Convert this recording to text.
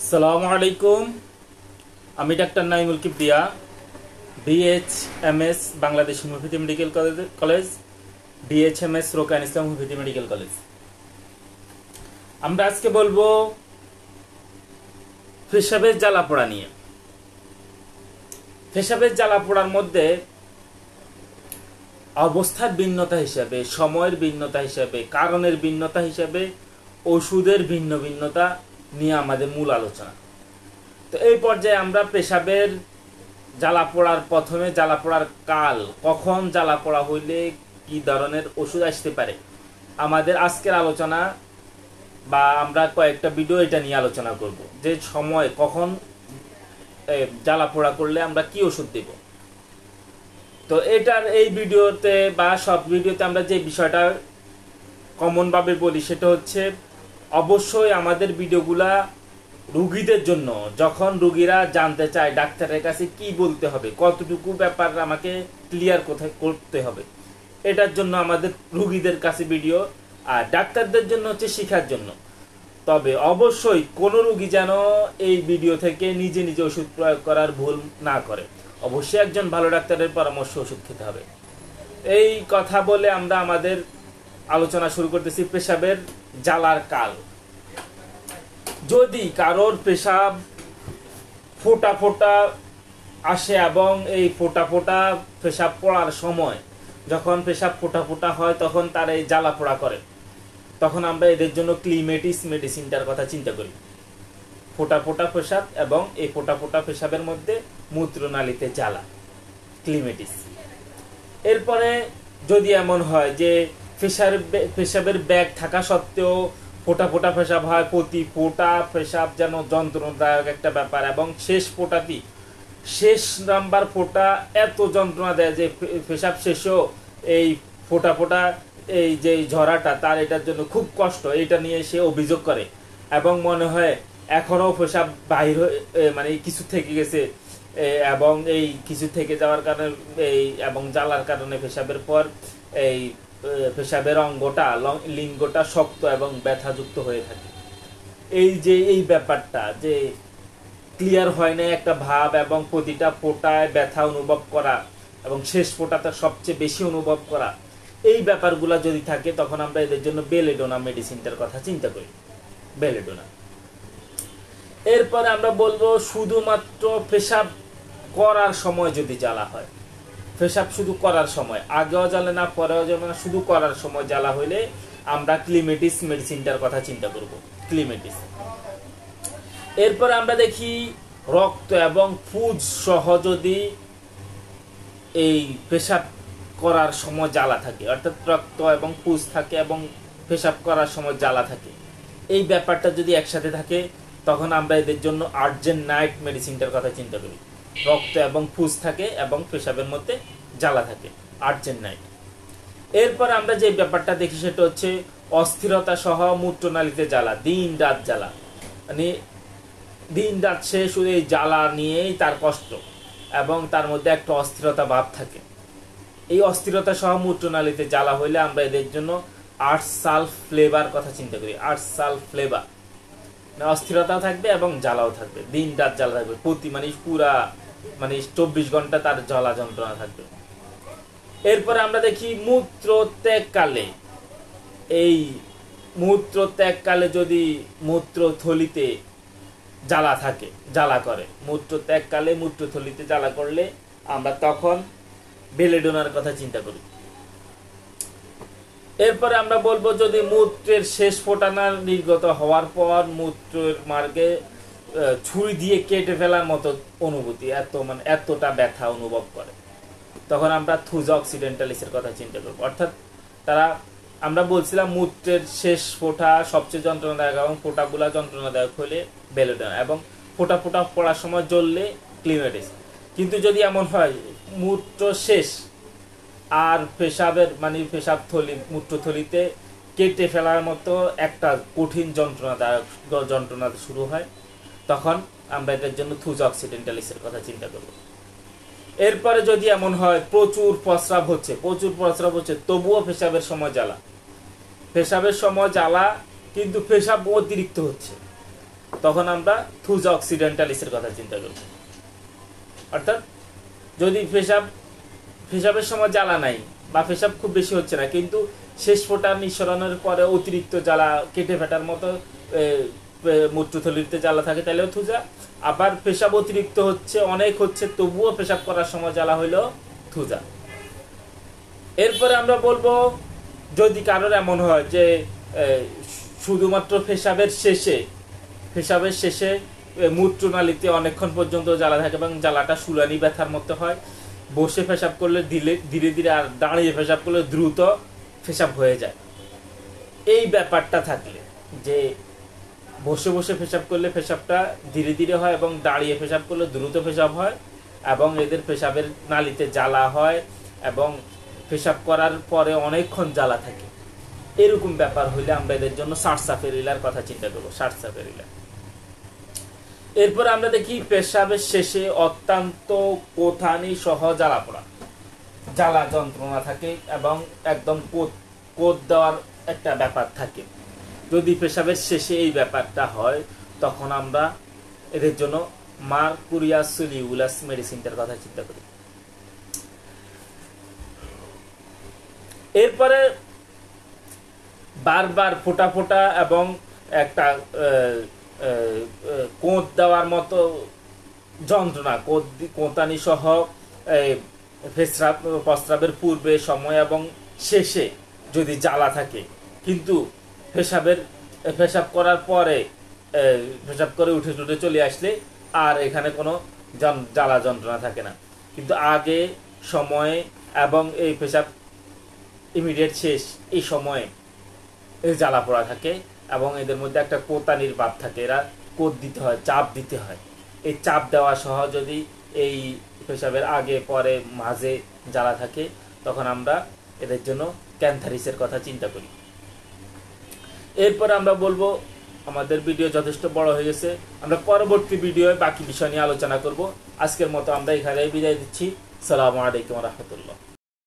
আসসালামু আলাইকুম। আমি doctor Naimul Kibria, BHMS Bangladesh homeopathy medical college, BHMS Rokan Islam homeopathy medical college. আমরা আজকে বলবো পেশাবের জ্বালাপোড়া নিয়ে। পেশাবের জ্বালাপোড়ার মধ্যে অবস্থার ভিন্নতা হিসাবে, সময়ের ভিন্নতা হিসাবে, কারণের ভিন্নতা হিসাবে, ওষুধের ভিন্নতা নিয়ে আমাদের মূল আলোচনা। তো এই পর্যায়ে আমরা পেশাবের জ্বালাপোড়ার প্রথমে জ্বালাপোড়ার কাল, কখন জ্বালাপোড়া হইলে কি ধরনের ওষুধ আসতে পারে, আমাদের আজকের আলোচনা বা আমরা কয়েকটা ভিডিও এটা নিয়ে আলোচনা করব যে সময় কখন জ্বালাপোড়া করলে আমরা কি ওষুধ দেব। তো এটার এই ভিডিওতে বা সব ভিডিওতে আমরা যে বিষয়টা কমনভাবে বলি সেটা হচ্ছে অবশ্যই আমাদের ভিডিওগুলা রুগীদের জন্য, যখন রুগীরা জানতে চায় ডাক্তারের কাছে কি বলতে হবে, কতটুকু ব্যাপার আমাকে ক্লিয়ার কোথায় করতে হবে, এটার জন্য আমাদের রুগীদের কাছে ভিডিও, আর ডাক্তারদের জন্য হচ্ছে শেখার জন্য। তবে অবশ্যই কোনো রুগী যেন এই ভিডিও থেকে নিজে নিজে ওষুধ প্রয়োগ করার ভুল না করে। অবশ্যই একজন ভালো ডাক্তারের পরামর্শ ওষুধ খেতে হবে। এই কথা বলে আমরা আমাদের আলোচনা শুরু করতেছি পেশাবের জ্বালার কাল। যদি কারোর পেশাব ফোটা ফোটা আসে এবং এই ফোটা ফোটা পেশাব পড়ার সময়, যখন পেশাব ফোটা ফোটা হয় তখন তার এই জ্বালা পোড়া করে, তখন আমরা এদের জন্য ক্লিমেটিস মেডিসিনটার কথা চিন্তা করি। ফোটা ফোটা পেশাব এবং এই ফোটা ফোটা পেশাবের মধ্যে মূত্রনালীতে জ্বালা, ক্লিমেটিস। এরপরে যদি এমন হয় যে পেশাবের ব্যাগ থাকা সত্ত্বেও ফোটা ফোটা পেশাব হয়, প্রতি ফোটা পেশাব যেন যন্ত্রণাদায়ক একটা ব্যাপার, এবং শেষ ফোটাটি, শেষ নাম্বার ফোটা এত যন্ত্রণা দেয় যে পেশাব শেষেও এই ফোটা ফোটা এই যে ঝরাটা তার এটার জন্য খুব কষ্ট, এটা নিয়ে সে অভিযোগ করে এবং মনে হয় এখনো পেশাব বাহির হয়ে মানে কিছু থেকে গেছে, এবং এই কিছু থেকে যাওয়ার কারণে এই এবং জ্বালার কারণে পেশাবের পর এই পেশাবের অঙ্গটা, লিঙ্গটা শক্ত এবং ব্যথাযুক্ত হয়ে থাকে। এই যে এই ব্যাপারটা যে ক্লিয়ার হয় না একটা ভাব, এবং প্রতিটা ফোঁটায় ব্যথা অনুভব করা এবং শেষ ফোঁটাতে সবচেয়ে বেশি অনুভব করা, এই ব্যাপারগুলো যদি থাকে তখন আমরা এদের জন্য বেলেডোনা মেডিসিনটার কথা চিন্তা করি, বেলেডোনা। এরপরে আমরা বলবো শুধুমাত্র পেশাব করার সময় যদি জ্বালা হয়, পেশাব শুধু করার সময়, আগেও জ্বালে না পরেও জ্বালে না, শুধু করার সময় জ্বালা হইলে আমরা ক্লিমেটিস মেডিসিনটার কথা চিন্তা করব, ক্লিমেটিস। এরপরে আমরা দেখি রক্ত এবং পুজ সহ যদি এই পেশাব করার সময় জ্বালা থাকে, অর্থাৎ রক্ত এবং পুজ থাকে এবং পেশাব করার সময় জ্বালা থাকে, এই ব্যাপারটা যদি একসাথে থাকে তখন আমরা এদের জন্য আর্জেন্ট মেডিসিনটার কথা চিন্তা করি। রক্ত এবং পুজ থাকে এবং পেশাবের মধ্যে জ্বালা থাকে, আর্জেন্ট। এরপর আমরা যে ব্যাপারটা দেখি সেটা হচ্ছে অস্থিরতা সহ মূত্রনালীতে জ্বালা, দিন রাত জ্বালা, মানে দিন রাত সে শুধু এই জ্বালা নিয়েই তার কষ্ট এবং তার মধ্যে একটা অস্থিরতা ভাব থাকে। এই অস্থিরতা সহ মূত্রনালীতে জ্বালা হইলে আমরা এদের জন্য আর্টসাল ফ্লেভার কথা চিন্তা করি, আর্টসাল ফ্লেভার। অস্থিরতাও থাকবে এবং জ্বালাও থাকবে, দিন রাত জ্বালা থাকবে, প্রতি মানে পুরা 24 ঘন্টা তার জ্বালা যন্ত্রণা থাকবে। এরপরে আমরা দেখি মূত্রত্যাগকালে, এই মূত্রত্যাগকালে যদি মূত্রথলিতে জ্বালা থাকে, জ্বালা করে, মূত্রত্যাগকালে মূত্রথলিতে জ্বালা করলে আমরা তখন বেলেডোনার কথা চিন্তা করি। এরপরে আমরা বলবো যদি মূত্রের শেষ ফোঁটানা নির্গত হওয়ার পর মূত্রের মার্গে ছুরি দিয়ে কেটে ফেলার মতো অনুভূতি, এতটা ব্যথা অনুভব করে, তখন আমরা থুজা অক্সিডেন্টালিসের কথা চিন্তা করবো। অর্থাৎ আমরা বলছিলাম মূত্রের শেষ ফোঁটা সবচেয়ে যন্ত্রণাদায়ক এবং ফোঁটাগুলা যন্ত্রণাদায়ক হলে বেলেডোনা, এবং ফোঁটা ফোঁটা পড়ার সময় জ্বললে ক্লিমেটিস। কিন্তু যদি এমন হয় মূত্র শেষ আর পেশাবের পেশাব থলি, মূত্রথলিতে কেটে ফেলার মতো একটা কঠিন যন্ত্রণা শুরু হয়, তখন আমরা এটার জন্য থুজা অক্সিডেন্টালিসের কথা চিন্তা করব। এরপরে যদি এমন হয় প্রচুর প্রস্রাব হচ্ছে তবুও পেশাবের সময় জ্বালা, কিন্তু পেশাব অতিরিক্ত হচ্ছে, তখন আমরা থুজা অক্সিডেন্টালিসের কথা চিন্তা করব। অর্থাৎ যদি পেশাবের সময় জ্বালা নাই বা পেশাব খুব বেশি হচ্ছে না, কিন্তু শেষ ফোঁটা নিঃসরণের পরে অতিরিক্ত জ্বালা, কেটে ফেটার মতো মূত্রথলিতে জ্বালা থাকে, তাহলেও থুজা। আবার পেশাব অতিরিক্ত হচ্ছে, অনেক হচ্ছে, তবুও পেশাব করার সময় জ্বালা হইল থুজা। এরপরে আমরা বলবো যদি কারোর এমন হয় যে শুধুমাত্র পেশাবের শেষে মূত্রনালীতে অনেকক্ষণ পর্যন্ত জ্বালা থাকে এবং জ্বালাটা শুলানি ব্যথার মতো হয়, বসে পেশাব করলে ধীরে ধীরে আর দাঁড়িয়ে পেশাব করলে দ্রুত পেশাব হয়ে যায়, এই ব্যাপারটা থাকলে যে বসে বসে পেশাব করলে পেশাবটা ধীরে ধীরে হয় এবং দাঁড়িয়ে পেশাব করলে দ্রুত পেশাব হয় এবং এদের পেশাবের নালীতে জ্বালা হয় এবং পেশাব করার পরে অনেকক্ষণ জ্বালা থাকে, এরকম ব্যাপার হইলে আমরা এদের জন্য সার্সাফেরিলার কথা চিন্তা করবো, সার্সাফেরিলা। এরপর আমরা দেখি পেশাবের শেষে অত্যন্ত কোথানি সহ জ্বালা পড়া, জ্বালা যন্ত্রণা থাকে এবং একদম কোদ দেওয়ার একটা ব্যাপার থাকে। যদি পেশাবের শেষে এই ব্যাপারটা হয় তখন আমরা এদের জন্য মার্কুরিয়াস সোলিউলাস মেডিসিনটার কথা চিন্তা করি। এরপরে বারবার ফোটা ফোটা এবং একটা কোঁদ দেওয়ার মতো যন্ত্রণা, কোঁতানি সহ প্রস্রাবের পূর্বে, সময় এবং শেষে যদি জ্বালা থাকে, কিন্তু পেশাব করার পরে পেশাব করে উঠে চলে আসলে আর এখানে কোনো জ্বালা যন্ত্রণা থাকে না, কিন্তু আগে, সময়ে এবং এই পেশাব ইমিডিয়েট শেষ এই সময়ে জ্বালা পড়া থাকে এবং এদের মধ্যে একটা কোতানির ভাব থাকে, এরা কোদ দিতে হয়, চাপ দিতে হয়। এই চাপ দেওয়া সহ যদি এই পেশাবের আগে পরে মাঝে জ্বালা থাকে তখন আমরা এদের জন্য ক্যান্থারিসের কথা চিন্তা করি। এরপর আমরা বলবো, আমাদের ভিডিও যথেষ্ট বড় হয়ে গেছে, আমরা পরবর্তী ভিডিওয়ে বাকি বিষয় নিয়ে আলোচনা করব। আজকের মতো আমরা এখানেই বিদায় দিচ্ছি। আসসালামু আলাইকুম ওয়া রাহমাতুল্লাহ।